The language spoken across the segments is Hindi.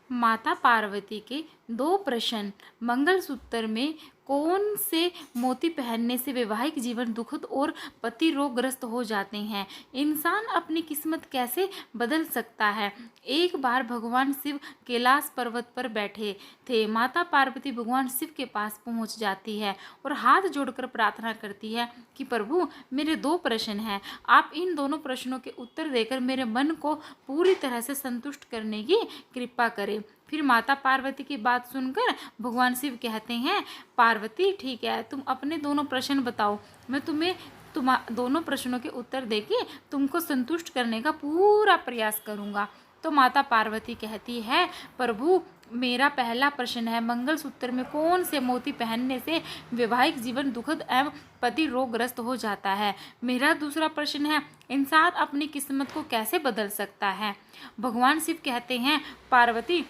माता पार्वती के दो प्रश्न। मंगलसूत्र में कौन से मोती पहनने से वैवाहिक जीवन दुखद और पति रोगग्रस्त हो जाते हैं? इंसान अपनी किस्मत कैसे बदल सकता है? एक बार भगवान शिव कैलाश पर्वत पर बैठे थे। माता पार्वती भगवान शिव के पास पहुंच जाती है और हाथ जोड़कर प्रार्थना करती है कि प्रभु, मेरे दो प्रश्न हैं, आप इन दोनों प्रश्नों के उत्तर देकर मेरे मन को पूरी तरह से संतुष्ट करने की कृपा करें। फिर माता पार्वती की बात सुनकर भगवान शिव कहते हैं, पार्वती ठीक है, तुम अपने दोनों प्रश्न बताओ, मैं तुम्हें दोनों प्रश्नों के उत्तर देके तुमको संतुष्ट करने का पूरा प्रयास करूंगा। तो माता पार्वती कहती है, प्रभु मेरा पहला प्रश्न है, मंगलसूत्र में कौन से मोती पहनने से वैवाहिक जीवन दुखद एवं पति रोगग्रस्त हो जाता है? मेरा दूसरा प्रश्न है, इंसान अपनी किस्मत को कैसे बदल सकता है? भगवान शिव कहते हैं, पार्वती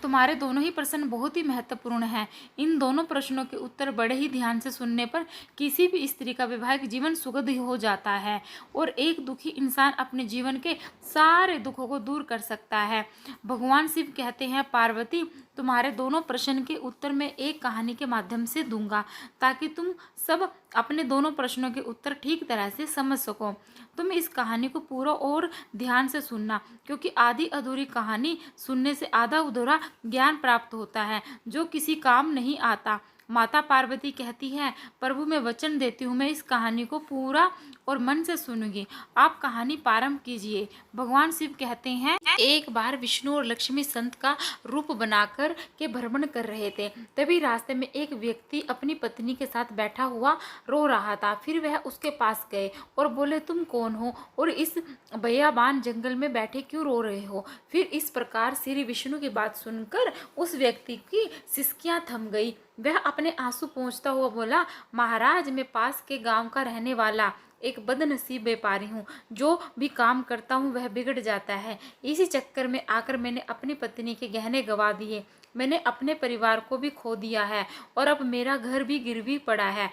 तुम्हारे दोनों ही प्रश्न बहुत ही महत्वपूर्ण हैं। इन दोनों प्रश्नों के उत्तर बड़े ही ध्यान से सुनने पर किसी भी स्त्री का वैवाहिक जीवन सुखद हो जाता है और एक दुखी इंसान अपने जीवन के सारे दुखों को दूर कर सकता है। भगवान शिव कहते हैं, पार्वती तुम्हारे दोनों प्रश्न के उत्तर मैं एक कहानी के माध्यम से दूंगा ताकि तुम सब अपने दोनों प्रश्नों के उत्तर ठीक तरह से समझ सको। तुम इस कहानी को पूरा और ध्यान से सुनना, क्योंकि आधी अधूरी कहानी सुनने से आधा अधूरा ज्ञान प्राप्त होता है जो किसी काम नहीं आता। माता पार्वती कहती है, प्रभु मैं वचन देती हूँ, मैं इस कहानी को पूरा और मन से सुनूंगी, आप कहानी प्रारंभ कीजिए। भगवान शिव कहते हैं, एक बार विष्णु और लक्ष्मी संत का रूप बनाकर के भ्रमण कर रहे थे। तभी रास्ते में एक व्यक्ति अपनी पत्नी के साथ बैठा हुआ रो रहा था। फिर वह उसके पास गए और बोले, तुम कौन हो और इस बयाबान जंगल में बैठे क्यों रो रहे हो? फिर इस प्रकार श्री विष्णु की बात सुनकर उस व्यक्ति की सिसकियां थम गई। वह अपने आंसू पोंछता हुआ बोला, महाराज मैं पास के गांव का रहने वाला एक बदनसीब व्यापारी हूँ, जो भी काम करता हूँ वह बिगड़ जाता है। इसी चक्कर में आकर मैंने अपनी पत्नी के गहने गंवा दिए, मैंने अपने परिवार को भी खो दिया है और अब मेरा घर भी गिरवी पड़ा है।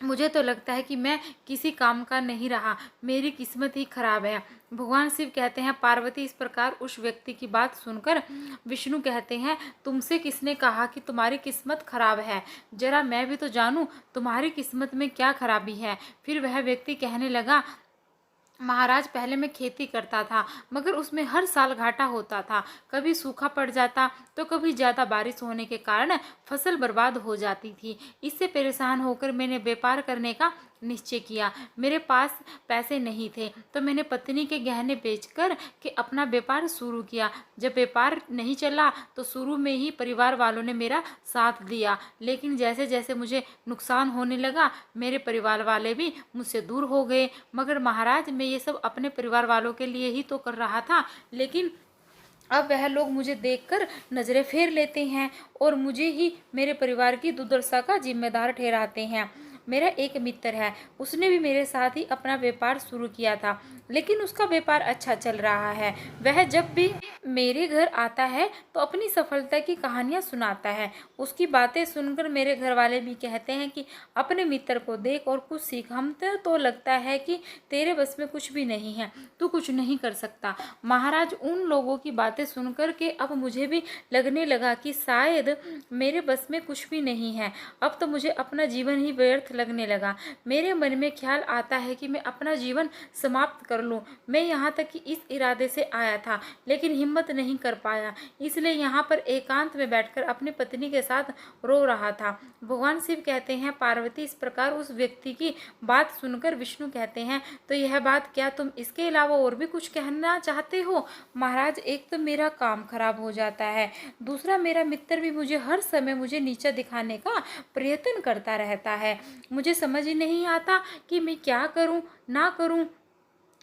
मुझे तो लगता है कि मैं किसी काम का नहीं रहा, मेरी किस्मत ही खराब है। भगवान शिव कहते हैं, पार्वती इस प्रकार उस व्यक्ति की बात सुनकर विष्णु कहते हैं, तुमसे किसने कहा कि तुम्हारी किस्मत खराब है? जरा मैं भी तो जानूं तुम्हारी किस्मत में क्या खराबी है। फिर वह व्यक्ति कहने लगा, महाराज पहले मैं खेती करता था, मगर उसमें हर साल घाटा होता था। कभी सूखा पड़ जाता तो कभी ज़्यादा बारिश होने के कारण फसल बर्बाद हो जाती थी। इससे परेशान होकर मैंने व्यापार करने का निश्चय किया। मेरे पास पैसे नहीं थे तो मैंने पत्नी के गहने बेचकर के अपना व्यापार शुरू किया। जब व्यापार नहीं चला तो शुरू में ही परिवार वालों ने मेरा साथ दिया, लेकिन जैसे जैसे मुझे नुकसान होने लगा मेरे परिवार वाले भी मुझसे दूर हो गए। मगर महाराज मैं ये सब अपने परिवार वालों के लिए ही तो कर रहा था, लेकिन अब वह लोग मुझे देखकर नज़रें फेर लेते हैं और मुझे ही मेरे परिवार की दुर्दशा का जिम्मेदार ठहराते हैं। मेरा एक मित्र है, उसने भी मेरे साथ ही अपना व्यापार शुरू किया था, लेकिन उसका व्यापार अच्छा चल रहा है। वह जब भी मेरे घर आता है तो अपनी सफलता की कहानियां सुनाता है। उसकी बातें सुनकर मेरे घर वाले भी कहते हैं कि अपने मित्र को देख और कुछ सीख। हम तो लगता है कि तेरे बस में कुछ भी नहीं है, तू कुछ नहीं कर सकता। महाराज उन लोगों की बातें सुनकर के अब मुझे भी लगने लगा कि शायद मेरे बस में कुछ भी नहीं है। अब तो मुझे अपना जीवन ही व्यर्थ लगने लगा। मेरे मन में ख्याल आता है कि मैं अपना जीवन समाप्त कर लूं। मैं यहाँ तक कि इस इरादे से आया था, लेकिन हिम्मत नहीं कर पाया, इसलिए यहाँ पर एकांत में बैठकर अपनी पत्नी के साथ रो रहा था। भगवान शिव कहते हैं, पार्वती इस प्रकार उस व्यक्ति की बात सुनकर विष्णु कहते हैं, तो यह बात क्या तुम इसके अलावा और भी कुछ कहना चाहते हो? महाराज एक तो मेरा काम खराब हो जाता है, दूसरा मेरा मित्र भी मुझे हर समय मुझे नीचा दिखाने का प्रयत्न करता रहता है। मुझे समझ ही नहीं आता कि मैं क्या करूं ना करूं।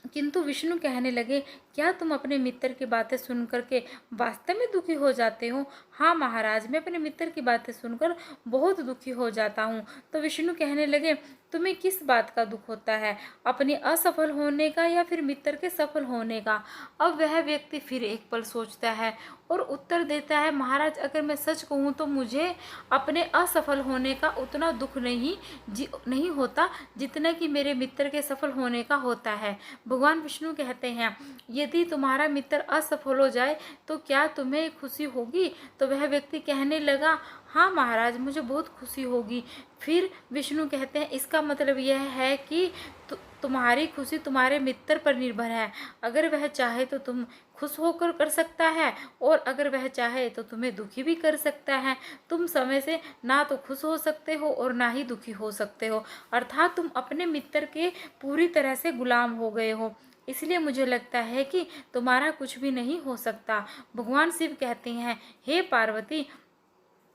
किंतु विष्णु कहने लगे, क्या तुम अपने मित्र की बातें सुनकर के वास्तव में दुखी हो जाते हो? हाँ महाराज, मैं अपने मित्र की बातें सुनकर बहुत दुखी हो जाता हूँ। तो विष्णु कहने लगे, तुम्हें किस बात का दुख होता है, अपने असफल होने का या फिर मित्र के सफल होने का? अब वह व्यक्ति फिर एक पल सोचता है और उत्तर देता है, महाराज अगर मैं सच कहूँ तो मुझे अपने असफल होने का उतना दुख नहीं होता जितना कि मेरे मित्र के सफल होने का होता है। भगवान विष्णु कहते हैं, यदि तुम्हारा मित्र असफल हो जाए तो क्या तुम्हें खुशी होगी? तो वह व्यक्ति कहने लगा, हाँ महाराज, मुझे बहुत खुशी होगी। फिर विष्णु कहते हैं, इसका मतलब यह है कि तुम्हारी खुशी तुम्हारे मित्र पर निर्भर है। अगर वह चाहे तो तुम खुश होकर कर सकता है, और अगर वह चाहे तो तुम्हें दुखी भी कर सकता है। तुम समय से ना तो खुश हो सकते हो और ना ही दुखी हो सकते हो, अर्थात तुम अपने मित्र के पूरी तरह से गुलाम हो गए हो। इसलिए मुझे लगता है कि तुम्हारा कुछ भी नहीं हो सकता। भगवान शिव कहते हैं, हे पार्वती,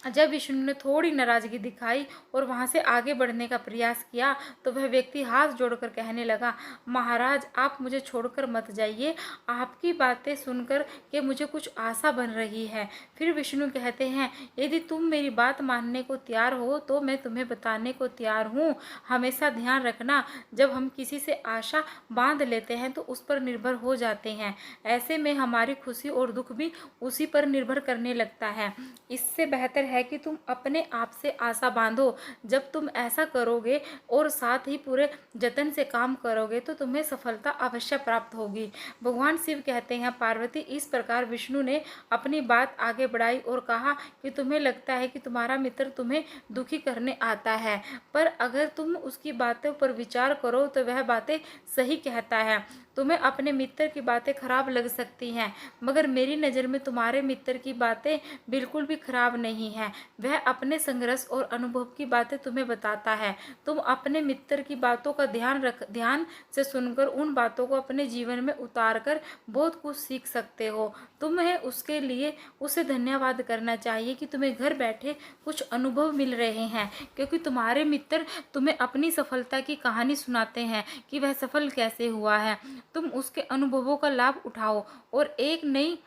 जब विष्णु ने थोड़ी नाराजगी दिखाई और वहां से आगे बढ़ने का प्रयास किया तो वह व्यक्ति हाथ जोड़कर कहने लगा, महाराज, आप मुझे छोड़कर मत जाइए। आपकी बातें सुनकर के मुझे कुछ आशा बन रही है। फिर विष्णु कहते हैं, यदि तुम मेरी बात मानने को तैयार हो तो मैं तुम्हें बताने को तैयार हूँ। हमेशा ध्यान रखना, जब हम किसी से आशा बांध लेते हैं तो उस पर निर्भर हो जाते हैं। ऐसे में हमारी खुशी और दुख भी उसी पर निर्भर करने लगता है। इससे बेहतर है कि तुम अपने आप से आशा बांधो। जब तुम ऐसा करोगे और साथ ही पूरे जतन से काम करोगे तो तुम्हें सफलता अवश्य प्राप्त होगी। भगवान शिव कहते हैं, पार्वती, इस प्रकार विष्णु ने अपनी बात आगे बढ़ाई और कहा कि तुम्हें लगता है कि तुम्हारा मित्र तुम्हें दुखी करने आता है, पर अगर तुम उसकी बातों पर विचार करो तो वह बातें सही कहता है। तुम्हें अपने मित्र की बातें खराब लग सकती हैं, मगर मेरी नज़र में तुम्हारे मित्र की बातें बिल्कुल भी खराब नहीं हैं। वह अपने संघर्ष और अनुभव की बातें तुम्हें बताता है। तुम अपने मित्र की बातों का ध्यान से सुनकर उन बातों को अपने जीवन में उतार कर बहुत कुछ सीख सकते हो। तुम्हें उसके लिए उसे धन्यवाद करना चाहिए कि तुम्हें घर बैठे कुछ अनुभव मिल रहे हैं, क्योंकि तुम्हारे मित्र तुम्हें अपनी सफलता की कहानी सुनाते हैं कि वह सफल कैसे हुआ है। तुम उसके अनुभवों का लाभ उठाओ और एक नई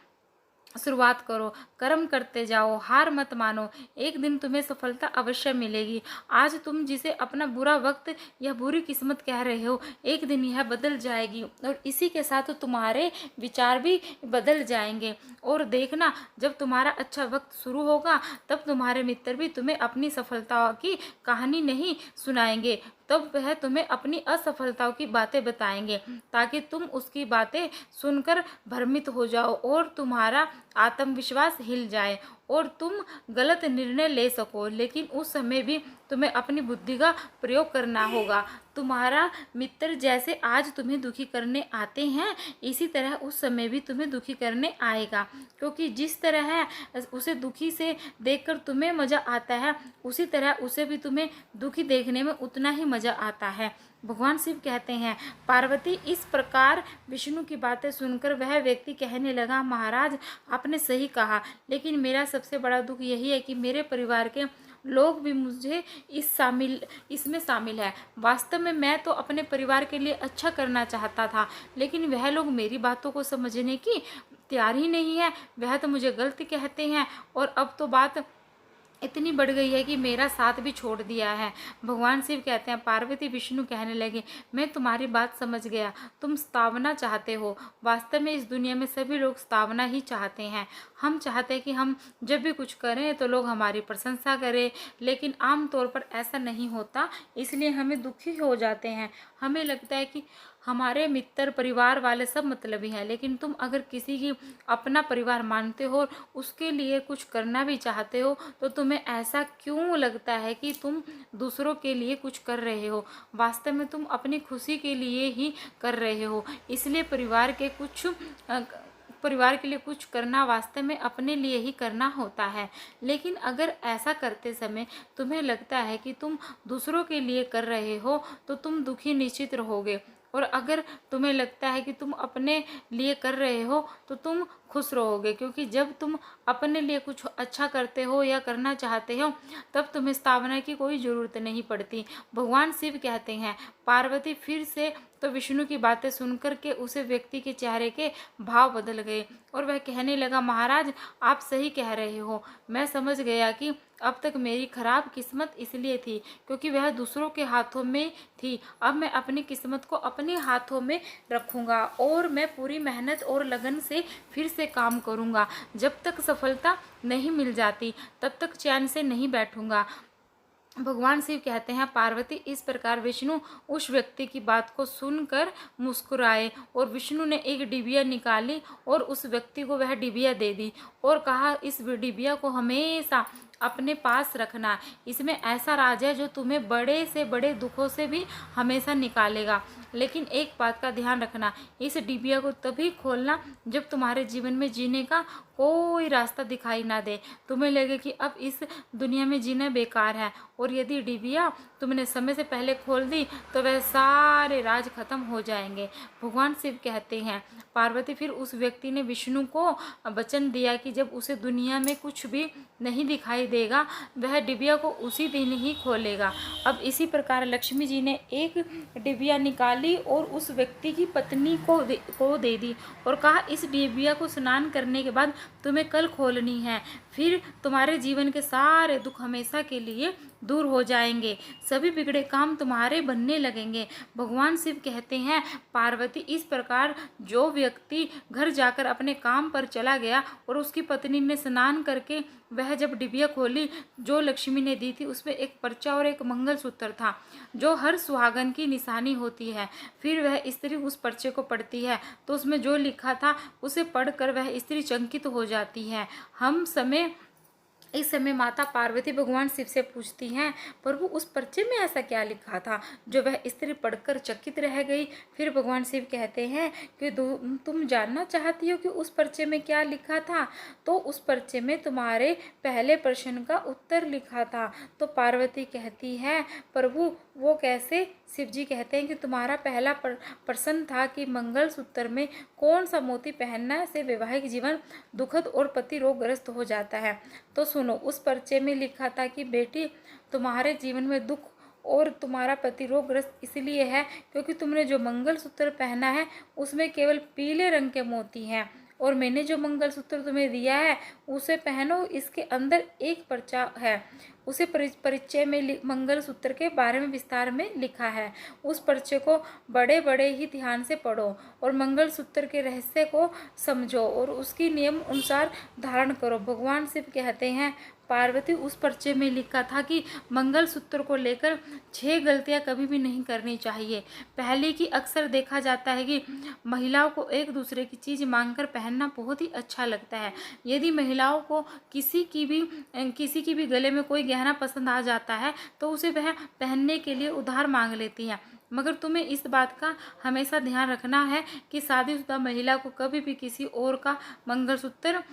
शुरुआत करो। कर्म करते जाओ, हार मत मानो, एक दिन तुम्हें सफलता अवश्य मिलेगी। आज तुम जिसे अपना बुरा वक्त या बुरी किस्मत कह रहे हो, एक दिन यह बदल जाएगी और इसी के साथ तुम्हारे विचार भी बदल जाएंगे। और देखना, जब तुम्हारा अच्छा वक्त शुरू होगा तब तुम्हारे मित्र भी तुम्हें अपनी सफलताओं की कहानी नहीं सुनाएंगे, तब वह तुम्हें अपनी असफलताओं की बातें बताएंगे, ताकि तुम उसकी बातें सुनकर भ्रमित हो जाओ और तुम्हारा आत्मविश्वास हिल जाए और तुम गलत निर्णय ले सको। लेकिन उस समय भी तुम्हें अपनी बुद्धि का प्रयोग करना होगा। तुम्हारा मित्र जैसे आज तुम्हें दुखी करने आते हैं, इसी तरह उस समय भी तुम्हें दुखी करने आएगा, क्योंकि जिस तरह है उसे दुखी से देखकर तुम्हें मज़ा आता है, उसी तरह उसे भी तुम्हें दुखी देखने में उतना ही मज़ा आता है। भगवान शिव कहते हैं, पार्वती, इस प्रकार विष्णु की बातें सुनकर वह व्यक्ति कहने लगा, महाराज, आपने सही कहा, लेकिन मेरा सबसे बड़ा दुख यही है कि मेरे परिवार के लोग भी मुझे इसमें शामिल है। वास्तव में मैं तो अपने परिवार के लिए अच्छा करना चाहता था, लेकिन वह लोग मेरी बातों को समझने की तैयार ही नहीं है। वह तो मुझे गलत कहते हैं और अब तो बात इतनी बढ़ गई है कि मेरा साथ भी छोड़ दिया है। भगवान शिव कहते हैं, पार्वती, विष्णु कहने लगे, मैं तुम्हारी बात समझ गया, तुम स्थावना चाहते हो। वास्तव में इस दुनिया में सभी लोग स्थावना ही चाहते हैं। हम चाहते हैं कि हम जब भी कुछ करें तो लोग हमारी प्रशंसा करें, लेकिन आमतौर पर ऐसा नहीं होता, इसलिए हमें दुखी हो जाते हैं। हमें लगता है कि हमारे मित्र, परिवार वाले सब मतलबी हैं, लेकिन तुम अगर किसी की अपना परिवार मानते हो और उसके लिए कुछ करना भी चाहते हो तो तुम्हें ऐसा क्यों लगता है कि तुम दूसरों के लिए कुछ कर रहे हो? वास्तव में तुम अपनी खुशी के लिए ही कर रहे हो। इसलिए परिवार के लिए कुछ करना वास्तव में अपने लिए ही करना होता है। लेकिन अगर ऐसा करते समय तुम्हें लगता है कि तुम दूसरों के लिए कर रहे हो तो तुम दुखी निश्चित रहोगे, और अगर तुम्हें लगता है कि तुम अपने लिए कर रहे हो तो तुम खुश रहोगे, क्योंकि जब तुम अपने लिए कुछ अच्छा करते हो या करना चाहते हो तब तुम्हें स्थावना की कोई ज़रूरत नहीं पड़ती। भगवान शिव कहते हैं, पार्वती, फिर से तो विष्णु की बातें सुनकर के उसे व्यक्ति के चेहरे के भाव बदल गए और वह कहने लगा, महाराज, आप सही कह रहे हो। मैं समझ गया कि अब तक मेरी खराब किस्मत इसलिए थी क्योंकि वह दूसरों के हाथों में थी। अब मैं अपनी किस्मत को अपने हाथों में रखूँगा और मैं पूरी मेहनत और लगन से फिर से काम करूँगा। जब तक सफलता नहीं मिल जाती तब तक चैन से नहीं बैठूँगा। भगवान शिव कहते हैं, पार्वती इस प्रकार विष्णु उस व्यक्ति की बात को सुनकर मुस्कुराए और विष्णु ने एक डिबिया निकाली और उस व्यक्ति को वह डिबिया दे दी और कहा, इस डिबिया को हमेशा अपने पास रखना, इसमें ऐसा राज है जो तुम्हें बड़े से बड़े दुखों से भी हमेशा निकालेगा। लेकिन एक बात का ध्यान रखना, इस डिबिया को तभी खोलना जब तुम्हारे जीवन में जीने का कोई रास्ता दिखाई ना दे, तुम्हें लगे कि अब इस दुनिया में जीना बेकार है, और यदि डिबिया तुमने समय से पहले खोल दी तो वह सारे राज खत्म हो जाएंगे। भगवान शिव कहते हैं, पार्वती फिर उस व्यक्ति ने विष्णु को वचन दिया कि जब उसे दुनिया में कुछ भी नहीं दिखाई देगा वह डिबिया को उसी दिन ही खोलेगा। अब इसी प्रकार लक्ष्मी जी ने एक डिबिया निकाली और उस व्यक्ति की पत्नी को दे दी और कहा, इस डिबिया को स्नान करने के बाद तुम्हें कल खोलनी है, फिर तुम्हारे जीवन के सारे दुख हमेशा के लिए दूर हो जाएंगे, सभी बिगड़े काम तुम्हारे बनने लगेंगे। भगवान शिव कहते हैं, पार्वती इस प्रकार जो व्यक्ति घर जाकर अपने काम पर चला गया और उसकी पत्नी ने स्नान करके वह जब डिबिया खोली जो लक्ष्मी ने दी थी, उसमें एक पर्चा और एक मंगलसूत्र था जो हर सुहागन की निशानी होती है। फिर वह स्त्री उस पर्चे को पढ़ती है तो उसमें जो लिखा था उसे पढ़कर वह स्त्री चकित हो जाती है। इस समय माता पार्वती भगवान शिव से पूछती हैं, प्रभु उस पर्चे में ऐसा क्या लिखा था जो वह स्त्री पढ़कर चकित रह गई। फिर भगवान शिव कहते हैं कि तुम जानना चाहती हो कि उस पर्चे में क्या लिखा था, तो उस पर्चे में तुम्हारे पहले प्रश्न का उत्तर लिखा था। तो पार्वती कहती है, प्रभु वो कैसे? शिव जी कहते हैं कि तुम्हारा पहला प्रश्न था कि मंगलसूत्र में कौन सा मोती पहनना से वैवाहिक जीवन दुखद और पति रोगग्रस्त हो जाता है। तो सुनो, उस पर्चे में लिखा था कि बेटी तुम्हारे जीवन में दुख और तुम्हारा पति रोगग्रस्त इसलिए है क्योंकि तुमने जो मंगलसूत्र पहना है उसमें केवल पीले रंग के मोती हैं, और मैंने जो मंगलसूत्र तुम्हें दिया है उसे पहनो, इसके अंदर एक पर्चा है, उसे परिचय में मंगलसूत्र के बारे में विस्तार में लिखा है। उस पर्चे को बड़े बड़े ही ध्यान से पढ़ो और मंगलसूत्र के रहस्य को समझो और उसकी नियम अनुसार धारण करो। भगवान शिव कहते हैं, पार्वती उस पर्चे में लिखा था कि मंगलसूत्र को लेकर 6 गलतियां कभी भी नहीं करनी चाहिए। पहले की अक्सर देखा जाता है कि महिलाओं को एक दूसरे की चीज़ मांगकर पहनना बहुत ही अच्छा लगता है। यदि महिलाओं को किसी की भी गले में कोई गहना पसंद आ जाता है तो उसे वह पहनने के लिए उधार मांग लेती हैं, मगर तुम्हें इस बात का हमेशा ध्यान रखना है कि शादीशुदा महिला को कभी भी किसी और का मंगलसूत्र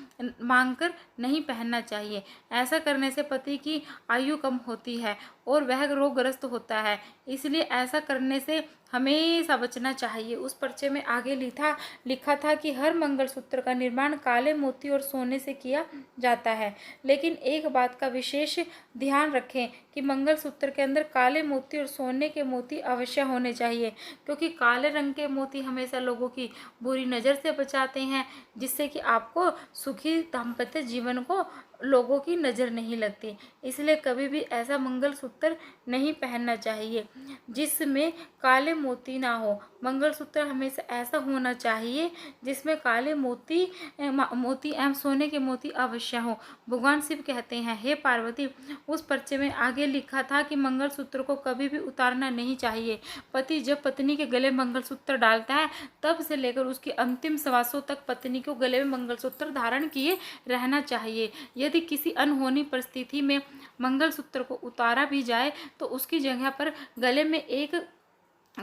मांगकर नहीं पहनना चाहिए। ऐसा करने से पति की आयु कम होती है और वह रोगग्रस्त होता है, इसलिए ऐसा करने से हमेशा बचना चाहिए। उस पर्चे में आगे लिखा था कि हर मंगलसूत्र का निर्माण काले मोती और सोने से किया जाता है, लेकिन एक बात का विशेष ध्यान रखें कि मंगलसूत्र के अंदर काले मोती और सोने के मोती अवश्य होने चाहिए, क्योंकि काले रंग के मोती हमेशा लोगों की बुरी नज़र से बचाते हैं, जिससे कि आपको सुखी दाम्पत्य जीवन को लोगों की नज़र नहीं लगती। इसलिए कभी भी ऐसा मंगलसूत्र नहीं पहनना चाहिए जिसमें काले मोती ना हो। मंगलसूत्र हमेशा ऐसा होना चाहिए जिसमें काले मोती एवं सोने के मोती अवश्य हो। भगवान शिव कहते हैं, हे पार्वती, उस पर्चे में आगे लिखा था कि मंगलसूत्र को कभी भी उतारना नहीं चाहिए। पति जब पत्नी के गले मंगलसूत्र डालता है तब से लेकर उसकी अंतिम श्वासों तक पत्नी को गले में मंगलसूत्र धारण किए रहना चाहिए। यदि किसी अनहोनी परिस्थिति में मंगलसूत्र को उतारा भी जाए तो उसकी जगह पर गले में एक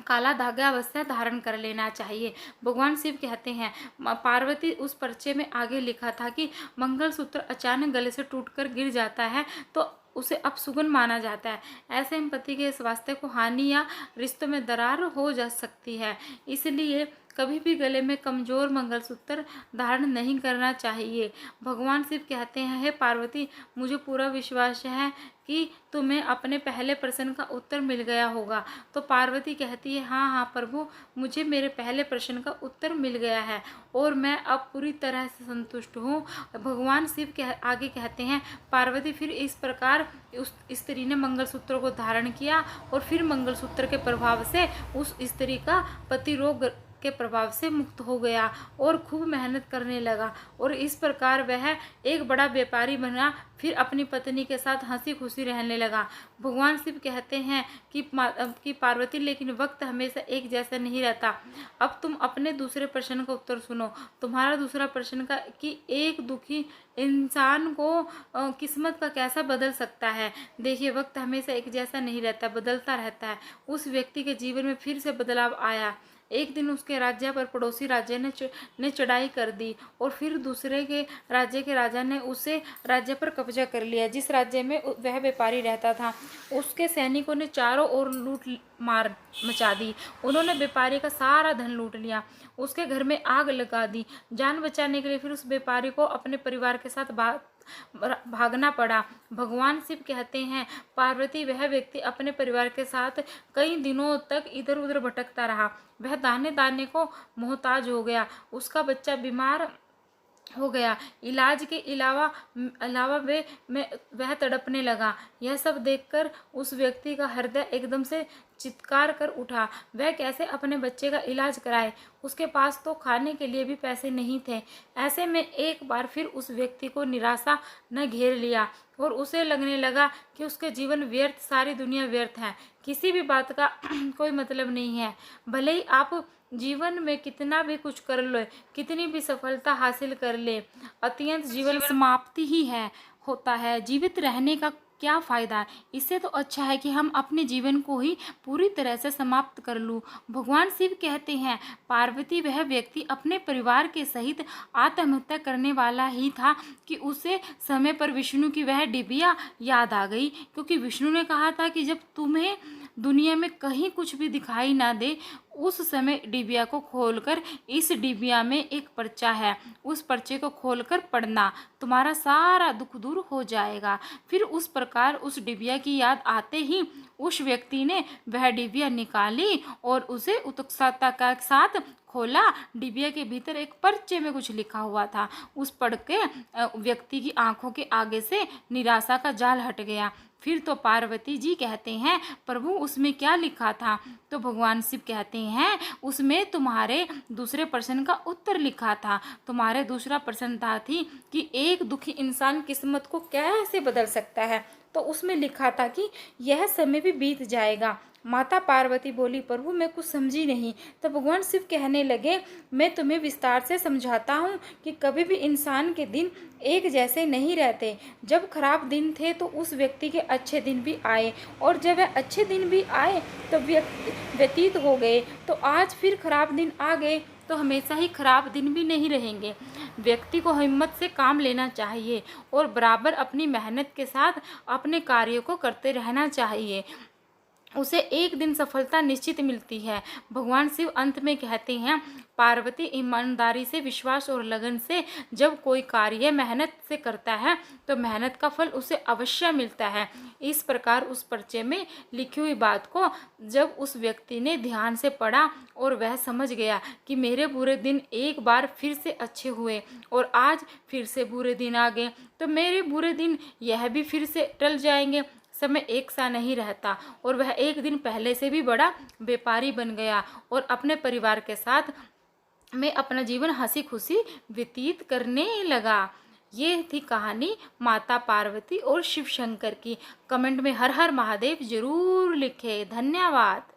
काला धागा अवश्य धारण कर लेना चाहिए। भगवान शिव कहते हैं, पार्वती उस पर्चे में आगे लिखा था कि मंगलसूत्र अचानक गले से टूटकर गिर जाता है तो उसे अपशुगन माना जाता है। ऐसे में पति के स्वास्थ्य को हानि या रिश्तों में दरार हो जा सकती है, इसलिए कभी भी गले में कमज़ोर मंगलसूत्र धारण नहीं करना चाहिए। भगवान शिव कहते हैं, हे पार्वती, मुझे पूरा विश्वास है कि तुम्हें अपने पहले प्रश्न का उत्तर मिल गया होगा। तो पार्वती कहती है, हाँ प्रभु, मुझे मेरे पहले प्रश्न का उत्तर मिल गया है और मैं अब पूरी तरह से संतुष्ट हूँ। भगवान शिव आगे कहते हैं, पार्वती फिर इस प्रकार उस स्त्री ने मंगलसूत्र को धारण किया और फिर मंगलसूत्र के प्रभाव से उस स्त्री का पति रोग के प्रभाव से मुक्त हो गया और खूब मेहनत करने लगा और इस प्रकार वह एक बड़ा व्यापारी बना। फिर अपनी पत्नी के साथ हंसी खुशी रहने लगा। भगवान शिव कहते हैं कि पार्वती, लेकिन वक्त हमेशा एक जैसा नहीं रहता। अब तुम अपने दूसरे प्रश्न का उत्तर सुनो। तुम्हारा दूसरा प्रश्न का कि एक दुखी इंसान को किस्मत का कैसा बदल सकता है। देखिए, वक्त हमेशा एक जैसा नहीं रहता, बदलता रहता है। उस व्यक्ति के जीवन में फिर से बदलाव आया। एक दिन उसके राज्य पर पड़ोसी राज्य ने चढ़ाई कर दी और फिर दूसरे के राज्य के राजा ने उसे राज्य पर कब्जा कर लिया। जिस राज्य में वह व्यापारी रहता था, उसके सैनिकों ने चारों ओर लूट मार मचा दी। उन्होंने व्यापारी का सारा धन लूट लिया, उसके घर में आग लगा दी। जान बचाने के लिए फिर उस व्यापारी को अपने परिवार के साथ भागना पड़ा। भगवान शिव कहते हैं, पार्वती, वह व्यक्ति अपने परिवार के साथ कई दिनों तक इधर उधर भटकता रहा। वह दाने दाने को मोहताज हो गया। उसका बच्चा बीमार हो गया। इलाज के अलावा वह तड़पने लगा। यह सब देखकर उस व्यक्ति का हृदय एकदम से चित्कार कर उठा। वह कैसे अपने बच्चे का इलाज कराए। उसके पास तो खाने के लिए भी पैसे नहीं थे। ऐसे में एक बार फिर उस व्यक्ति को निराशा न घेर लिया और उसे लगने लगा कि उसके जीवन व्यर्थ, सारी दुनिया व्यर्थ है, किसी भी बात का कोई मतलब नहीं है। भले ही आप जीवन में कितना भी कुछ कर लो, कितनी भी सफलता हासिल कर ले, अत्यंत जीवन समाप्ति ही होता है। जीवित रहने का क्या फ़ायदा है। इससे तो अच्छा है कि हम अपने जीवन को ही पूरी तरह से समाप्त कर लूँ। भगवान शिव कहते हैं, पार्वती, वह व्यक्ति अपने परिवार के सहित आत्महत्या करने वाला ही था कि उसे समय पर विष्णु की वह डिबिया याद आ गई। क्योंकि विष्णु ने कहा था कि जब तुम्हें दुनिया में कहीं कुछ भी दिखाई ना दे, उस समय डिबिया को खोलकर, इस डिबिया में एक पर्चा है, उस पर्चे को खोलकर पढ़ना, तुम्हारा सारा दुख दूर हो जाएगा। फिर उस प्रकार उस डिबिया की याद आते ही उस व्यक्ति ने वह डिबिया निकाली और उसे उत्सुकता के साथ खोला। डिबिया के भीतर एक पर्चे में कुछ लिखा हुआ था। उस पढ़ के व्यक्ति की आंखों के आगे से निराशा का जाल हट गया। फिर तो पार्वती जी कहते हैं, प्रभु, उसमें क्या लिखा था। तो भगवान शिव कहते हैं, उसमें तुम्हारे दूसरे प्रश्न का उत्तर लिखा था। तुम्हारे दूसरा प्रश्न था कि एक दुखी इंसान किस्मत को कैसे बदल सकता है। तो उसमें लिखा था कि यह समय भी बीत जाएगा। माता पार्वती बोली, प्रभु, मैं कुछ समझी नहीं। तो भगवान शिव कहने लगे, मैं तुम्हें विस्तार से समझाता हूँ कि कभी भी इंसान के दिन एक जैसे नहीं रहते। जब खराब दिन थे तो उस व्यक्ति के अच्छे दिन भी आए, और जब वह अच्छे दिन भी आए तो व्यतीत हो गए, तो आज फिर खराब दिन आ गए तो हमेशा ही खराब दिन भी नहीं रहेंगे। व्यक्ति को हिम्मत से काम लेना चाहिए और बराबर अपनी मेहनत के साथ अपने कार्यों को करते रहना चाहिए। उसे एक दिन सफलता निश्चित मिलती है। भगवान शिव अंत में कहते हैं, पार्वती, ईमानदारी से, विश्वास और लगन से जब कोई कार्य मेहनत से करता है तो मेहनत का फल उसे अवश्य मिलता है। इस प्रकार उस पर्चे में लिखी हुई बात को जब उस व्यक्ति ने ध्यान से पढ़ा और वह समझ गया कि मेरे बुरे दिन एक बार फिर से अच्छे हुए और आज फिर से बुरे दिन आ गए, तो मेरे बुरे दिन यह भी फिर से टल जाएंगे। समय एक सा नहीं रहता और वह एक दिन पहले से भी बड़ा व्यापारी बन गया और अपने परिवार के साथ में अपना जीवन हंसी खुशी व्यतीत करने लगा। ये थी कहानी माता पार्वती और शिव शंकर की। कमेंट में हर हर महादेव जरूर लिखें। धन्यवाद।